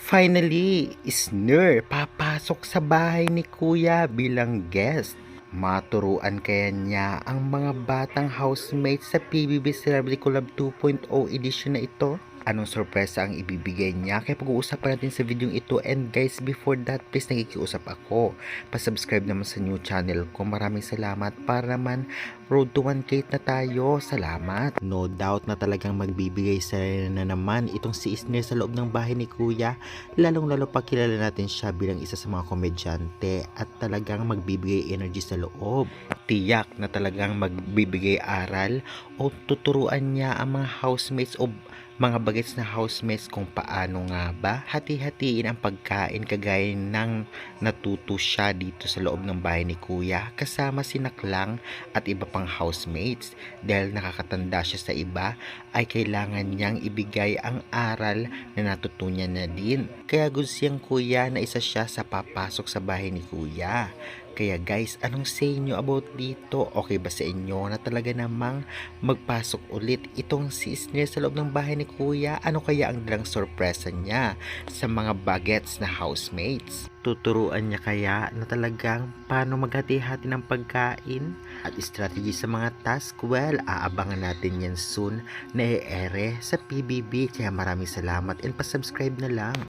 Finally, Isner papasok sa bahay ni Kuya bilang guest. Maturuan kaya niya ang mga batang housemates sa PBB Celebrity Collab 2.0 edition na ito? Anong sorpresa ang ibibigay niya? Kaya pag-uusapan natin sa video ito. And guys, before that, please nakikiusap ako. Pasubscribe naman sa new channel ko. Maraming salamat para naman road to 1K na tayo. Salamat. No doubt na talagang magbibigay sa na naman itong si Isner sa loob ng bahay ni Kuya. Lalong-lalo pa kilala natin siya bilang isa sa mga komedyante at talagang magbibigay energy sa loob. Tiyak na talagang magbibigay aral o tuturuan niya ang mga housemates o mga bagets na housemates kung paano nga ba hati-hatiin ang pagkain kagaya ng natuto siya dito sa loob ng bahay ni Kuya kasama si Naklang at iba pang housemates. Dahil nakakatanda siya sa iba ay kailangan niyang ibigay ang aral na natutunan na din. Kaya good siyang Kuya na isa siya sa papasok sa bahay ni Kuya. Kaya guys, anong say nyo about dito? Okay ba sa inyo na talaga namang magpasok ulit itong si Isner sa loob ng bahay ni Kuya? Ano kaya ang dalang sorpresa niya sa mga bagets na housemates? Tuturuan niya kaya na talagang paano maghati-hati ng pagkain at strategy sa mga task? Well, aabangan natin yan soon na i-ere sa PBB. Kaya maraming salamat and pasubscribe na lang.